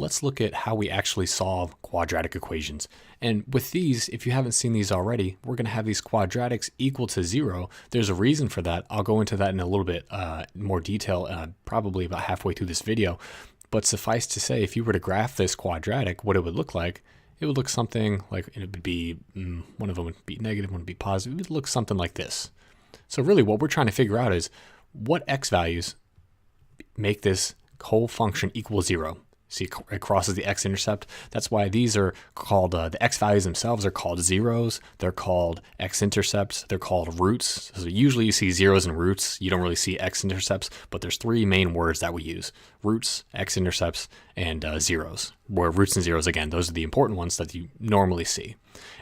let's look at how we actually solve quadratic equations. And with these, if you haven't seen these already, we're going to have these quadratics equal to 0. There's a reason for that. I'll go into that in a little bit more detail, probably about halfway through this video. But suffice to say, if you were to graph this quadratic, what it would look like, it would look something like, it would be, one of them would be negative, one would be positive. It would look something like this. So really what we're trying to figure out is what x values make this whole function equal 0. See, it crosses the x-intercept. That's why these are called, the x values themselves are called zeros. They're called x-intercepts. They're called roots. So usually you see zeros and roots. You don't really see x-intercepts, but there's three main words that we use: roots, x-intercepts, and zeros. Where roots and zeros, again, those are the important ones that you normally see.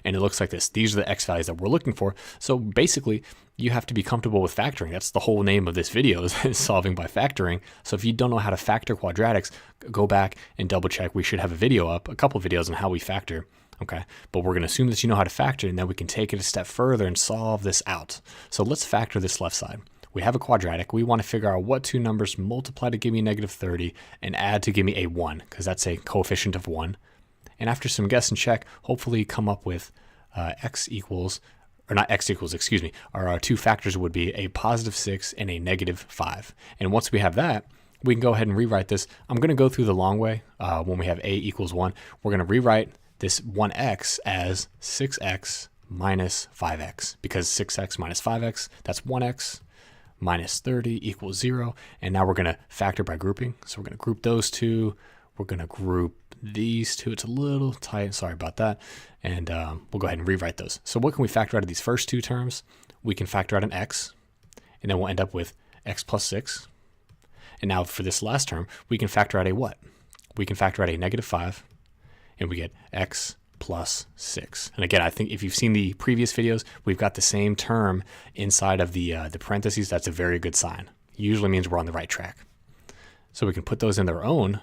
And it looks like this. These are the x values that we're looking for. So basically, you have to be comfortable with factoring. That's the whole name of this video, is solving by factoring. So if you don't know how to factor quadratics, go back and double check. We should have a video up, a couple videos on how we factor. Okay, but we're going to assume that you know how to factor, and then we can take it a step further and solve this out. So let's factor this left side. We have a quadratic. We want to figure out what two numbers multiply to give me negative 30 and add to give me a 1, because that's a coefficient of 1. And after some guess and check, hopefully come up with x equals, or not x equals, excuse me, our two factors would be a positive 6 and a negative 5. And once we have that, we can go ahead and rewrite this. I'm going to go through the long way. When we have a equals 1, we're going to rewrite this 1x as 6x minus 5x, because 6x minus 5x, that's 1x minus 30 equals 0. And now we're going to factor by grouping. So we're going to group those two. We're going to group these two. It's a little tight, sorry about that. And we'll go ahead and rewrite those. So what can we factor out of these first two terms? We can factor out an x, and then we'll end up with x plus 6. And now for this last term, we can factor out a what? We can factor out a negative 5, and we get x plus 6. And again, I think if you've seen the previous videos, we've got the same term inside of the parentheses. That's a very good sign. Usually means we're on the right track. So we can put those in their own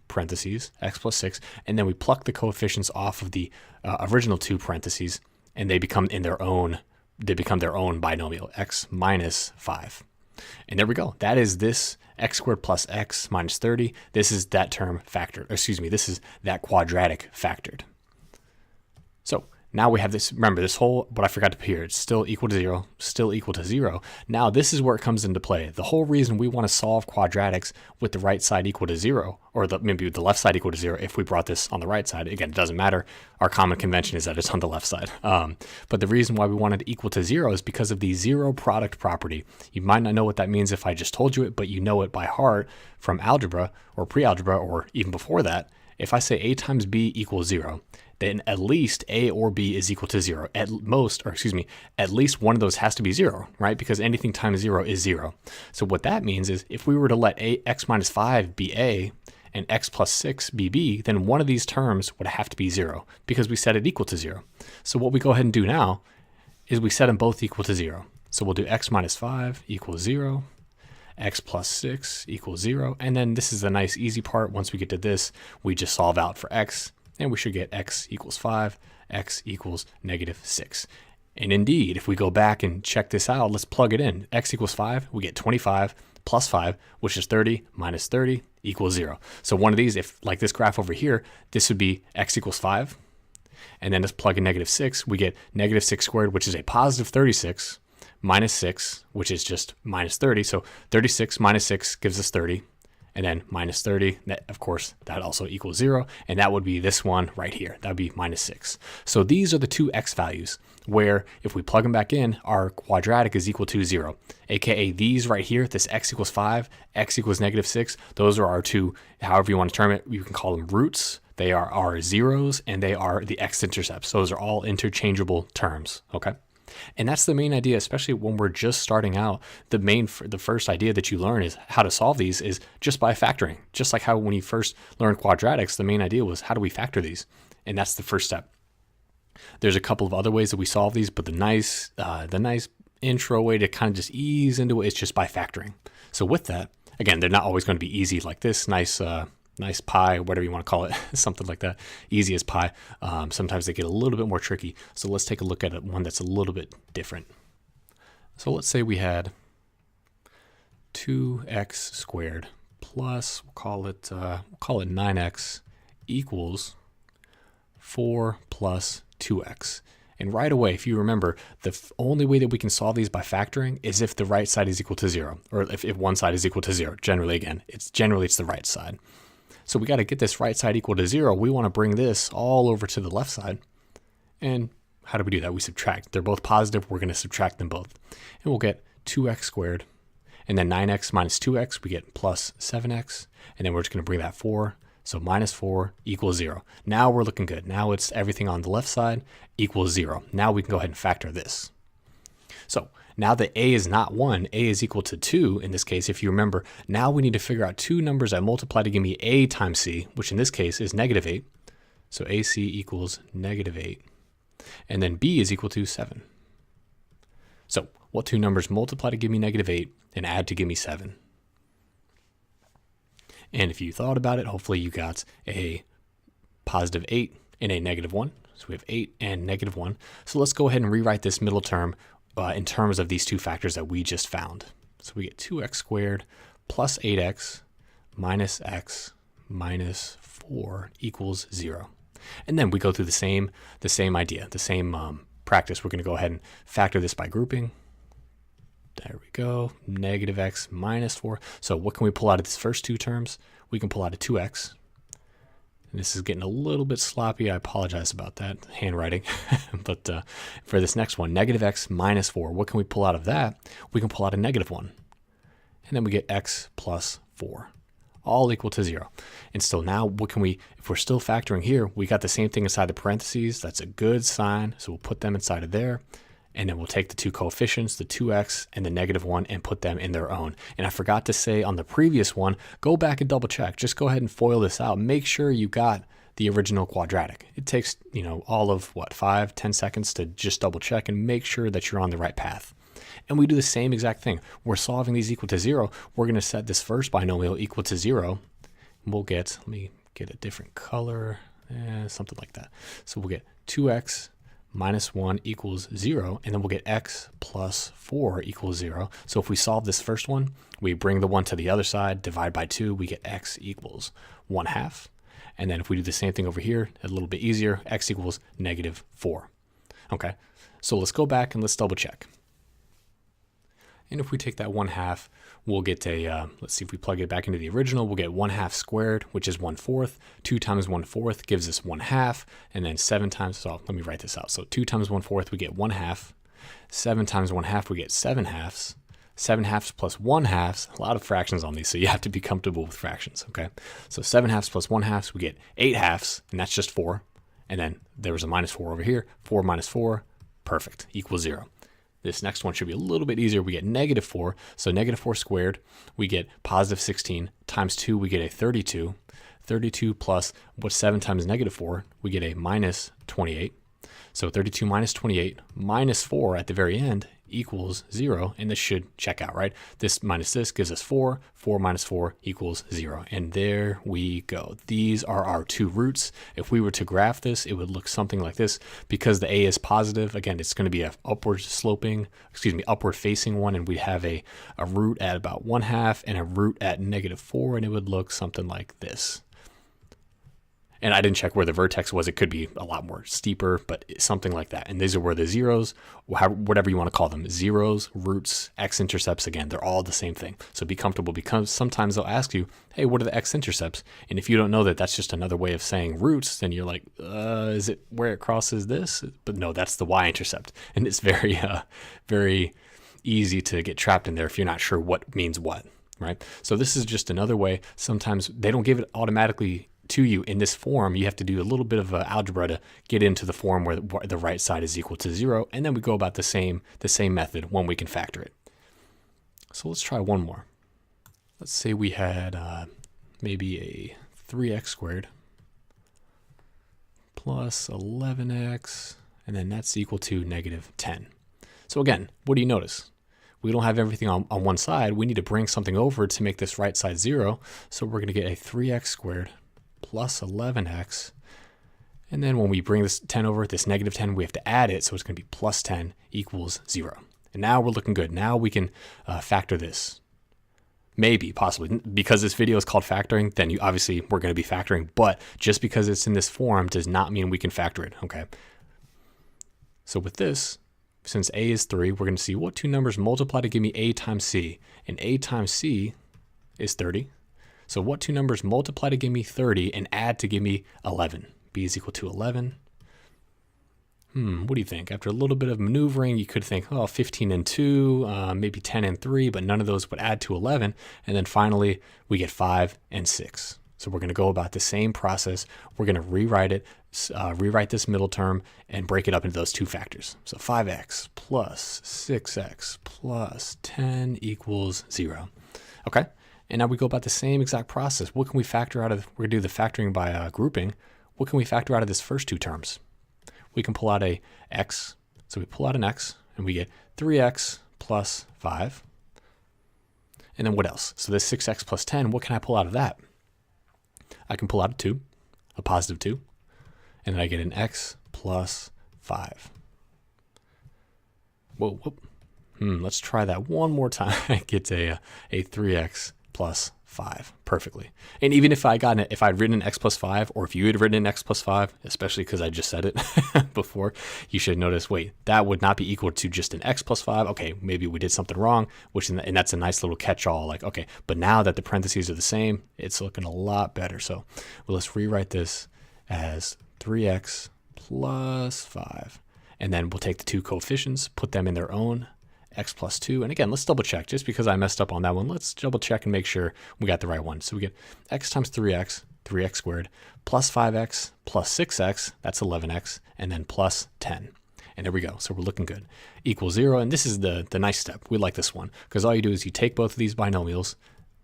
parentheses, x plus 6, and then we pluck the coefficients off of the original two parentheses, and they become their own binomial, x minus 5. And there we go. That is this x squared plus x minus 30. This is that term factored. Excuse me, this is that quadratic factored. So now we have this, remember this whole, what I forgot to put here, it's still equal to 0, still equal to 0. Now this is where it comes into play. The whole reason we want to solve quadratics with the right side equal to 0, or maybe the left side equal to 0 if we brought this on the right side. Again, it doesn't matter. Our common convention is that it's on the left side. But the reason why we wanted it equal to 0 is because of the zero product property. You might not know what that means if I just told you it, but you know it by heart from algebra or pre-algebra or even before that. If I say a times b equals 0, then at least a or b is equal to 0. At least one of those has to be 0, right? Because anything times 0 is 0. So what that means is if we were to let x minus 5 be a and x plus 6 be b, then one of these terms would have to be 0 because we set it equal to 0. So what we go ahead and do now is we set them both equal to 0. So we'll do x minus 5 equals 0. X plus 6 equals 0. And then this is the nice easy part. Once we get to this, we just solve out for x, and we should get x equals 5, x equals negative 6. And indeed, if we go back and check this out, let's plug it in. X equals 5, we get 25 plus 5, which is 30 minus 30 equals 0. So one of these, if like this graph over here, this would be x equals 5. And then let's plug in negative 6, we get negative 6 squared, which is a positive 36, minus 6, which is just minus 30. So 36 minus 6 gives us 30. And then minus 30, that, of course, that also equals 0. And that would be this one right here. That would be minus 6. So these are the two x values where if we plug them back in, our quadratic is equal to 0. AKA these right here, this x equals 5, x equals negative 6. Those are our two, however you want to term it, you can call them roots. They are our zeros, and they are the x-intercepts. Those are all interchangeable terms, okay? And that's the main idea, especially when we're just starting out. The first idea that you learn is how to solve these is just by factoring. Just like how when you first learned quadratics, the main idea was how do we factor these? And that's the first step. There's a couple of other ways that we solve these, but the nice intro way to kind of just ease into it is just by factoring. So with that, again, they're not always going to be easy like this, nice pie, whatever you want to call it, something like that, easy as pie. Sometimes they get a little bit more tricky. So let's take a look at one that's a little bit different. So let's say we had 2x squared plus, we'll call it 9x equals 4 plus 2x. And right away, if you remember, the only way that we can solve these by factoring is if the right side is equal to 0, or if one side is equal to 0. Generally, again, it's the right side. So we got to get this right side equal to 0. We want to bring this all over to the left side. And how do we do that? We subtract. They're both positive. We're going to subtract them both. And we'll get 2x squared. And then 9x minus 2x, we get plus 7x. And then we're just going to bring that 4. So minus 4 equals 0. Now we're looking good. Now it's everything on the left side equals 0. Now we can go ahead and factor this. So now that a is not 1, a is equal to 2 in this case. If you remember, now we need to figure out two numbers that multiply to give me a times c, which in this case is negative 8. So ac equals negative 8. And then b is equal to 7. So what two numbers multiply to give me negative 8 and add to give me 7? And if you thought about it, hopefully you got a positive 8 and a negative 1. So we have 8 and negative 1. So let's go ahead and rewrite this middle term in terms of these two factors that we just found. So we get 2x squared plus 8x minus x minus 4 equals 0. And then we go through the same idea, the same practice. We're going to go ahead and factor this by grouping. There we go, negative x minus 4. So what can we pull out of these first two terms? We can pull out a 2x. And this is getting a little bit sloppy. I apologize about that handwriting. But for this next one, negative x minus 4, what can we pull out of that? We can pull out a negative 1. And then we get x plus 4, all equal to 0. And so now what can we, if we're still factoring here, we got the same thing inside the parentheses. That's a good sign. So we'll put them inside of there. And then we'll take the two coefficients, the 2x and the negative 1, and put them in their own. And I forgot to say on the previous one, go back and double check. Just go ahead and FOIL this out. Make sure you got the original quadratic. It takes, all of 5-10 seconds to just double check and make sure that you're on the right path. And we do the same exact thing. We're solving these equal to 0. We're going to set this first binomial equal to 0. We'll get, let me get a different color, something like that. So we'll get 2x minus 1 equals 0, and then we'll get x plus 4 equals 0. So if we solve this first one, we bring the 1 to the other side, divide by 2, we get x equals 1/2. And then if we do the same thing over here, a little bit easier, x equals negative 4. Okay, so let's go back and let's double check. And if we take that 1/2, we'll get a, let's see if we plug it back into the original, we'll get 1/2 squared, which is 1/4. 2 times 1/4 gives us 1/2. And then 7 times, so let me write this out. So 2 times 1/4, we get 1/2. 7 times 1/2, we get 7/2. 7/2 plus 1/2, a lot of fractions on these, so you have to be comfortable with fractions, okay? So 7/2 plus 1/2, we get 8/2, and that's just 4. And then there was a minus 4 over here. 4 minus 4, perfect, equals 0. This next one should be a little bit easier. We get negative 4. So negative 4 squared, we get positive 16. Times 2, we get a 32. 32 plus what's 7 times negative 4, we get a minus 28. So 32 minus 28 minus 4 at the very end equals 0. And this should check out, right? This minus this gives us 4. 4 minus 4 equals 0. And there we go. These are our two roots. If we were to graph this, it would look something like this. Because the a is positive, again, it's going to be a upward facing one. And we have a root at about 1/2 and a root at negative 4. And it would look something like this. And I didn't check where the vertex was. It could be a lot more steeper, but something like that. And these are where the zeros, whatever you want to call them, zeros, roots, x-intercepts, again, they're all the same thing. So be comfortable, because sometimes they'll ask you, hey, what are the x-intercepts? And if you don't know that that's just another way of saying roots, then you're like, is it where it crosses this? But no, that's the y-intercept. And it's very, very easy to get trapped in there if you're not sure what means what, right? So this is just another way. Sometimes they don't give it automatically to you in this form. You have to do a little bit of algebra to get into the form where the right side is equal to 0, and then we go about the same method when we can factor it. So let's try one more. Let's say we had maybe a 3x squared plus 11x, and then that's equal to negative 10. So again, what do you notice? We don't have everything on one side. We need to bring something over to make this right side 0. So we're going to get a 3x squared plus 11x, and then when we bring this 10 over, this negative 10, we have to add it, so it's going to be plus 10 equals 0. And now we're looking good. Now we can factor this. Maybe, possibly. Because this video is called factoring, then obviously we're going to be factoring, but just because it's in this form does not mean we can factor it, okay? So with this, since a is 3, we're going to see what two numbers multiply to give me a times c. And a times c is 30. So what two numbers multiply to give me 30 and add to give me 11? B is equal to 11. What do you think? After a little bit of maneuvering, you could think, oh, 15 and 2, maybe 10 and 3, but none of those would add to 11. And then finally, we get 5 and 6. So we're going to go about the same process. We're going to rewrite it, rewrite this middle term, and break it up into those two factors. So 5x plus 6x plus 10 equals 0. Okay? And now we go about the same exact process. What can we factor out of, we're going to do the factoring by grouping. What can we factor out of this first two terms? We can pull out a x. So we pull out an x, and we get 3x plus 5. And then what else? So this 6x plus 10, what can I pull out of that? I can pull out a 2, a positive 2, and then I get an x plus 5. Whoa, whoop. Let's try that one more time. I get a 3x plus 5 perfectly. And even if I'd written an x plus 5, or if you had written an x plus 5, especially because I just said it before, you should notice, wait, that would not be equal to just an x plus 5. Okay, maybe we did something wrong, and that's a nice little catch-all. Like, okay, but now that the parentheses are the same, it's looking a lot better. So let's rewrite this as 3x plus 5. And then we'll take the two coefficients, put them in their own x plus 2. And again, let's double check. Just because I messed up on that one, let's double check and make sure we got the right one. So we get x times 3x, 3x squared, plus 5x, plus 6x, that's 11x, and then plus 10. And there we go. So we're looking good. Equals 0. And this is the nice step. We like this one because all you do is you take both of these binomials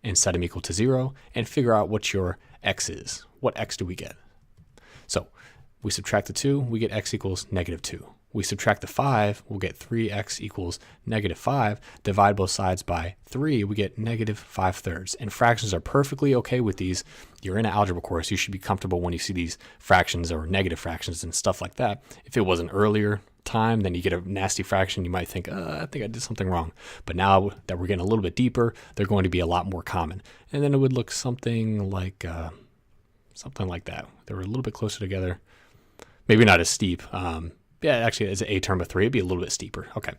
and set them equal to 0 and figure out what your x is. What x do we get? So we subtract the 2, we get x equals negative 2. We subtract the 5, we'll get 3x equals negative 5. Divide both sides by 3, we get negative 5/3. And fractions are perfectly okay with these. You're in an algebra course. You should be comfortable when you see these fractions or negative fractions and stuff like that. If it was an earlier time, then you get a nasty fraction, you might think, I think I did something wrong. But now that we're getting a little bit deeper, they're going to be a lot more common. And then it would look something like that. They were a little bit closer together. Maybe not as steep. Yeah, actually, as an a term of 3, it'd be a little bit steeper. Okay,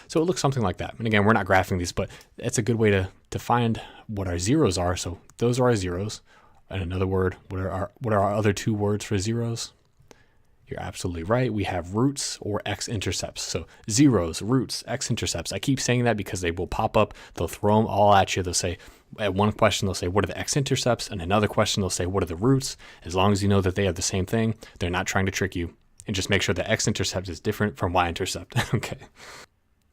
so it looks something like that. And again, we're not graphing these, but it's a good way to find what our zeros are. So those are our zeros. And another word, what are our other two words for zeros? You're absolutely right. We have roots or x-intercepts. So zeros, roots, x-intercepts. I keep saying that because they will pop up. They'll throw them all at you. They'll say, at one question, they'll say, what are the x-intercepts? And another question, they'll say, what are the roots? As long as you know that they have the same thing, they're not trying to trick you. And just make sure the x-intercept is different from y-intercept. Okay.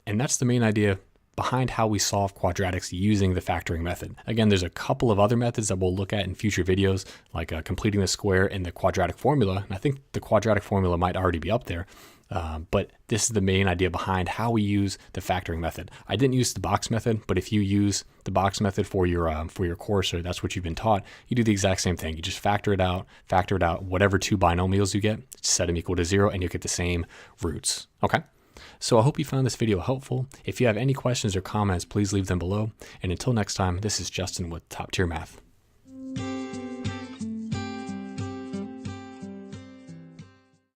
And that's the main idea behind how we solve quadratics using the factoring method. Again, there's a couple of other methods that we'll look at in future videos, like completing the square and the quadratic formula. And I think the quadratic formula might already be up there. But this is the main idea behind how we use the factoring method. I didn't use the box method, but if you use the box method for your course, or that's what you've been taught, you do the exact same thing. You just factor it out, whatever two binomials you get, set them equal to 0, and you'll get the same roots. Okay? So I hope you found this video helpful. If you have any questions or comments, please leave them below. And until next time, this is Justin with Top Tier Math.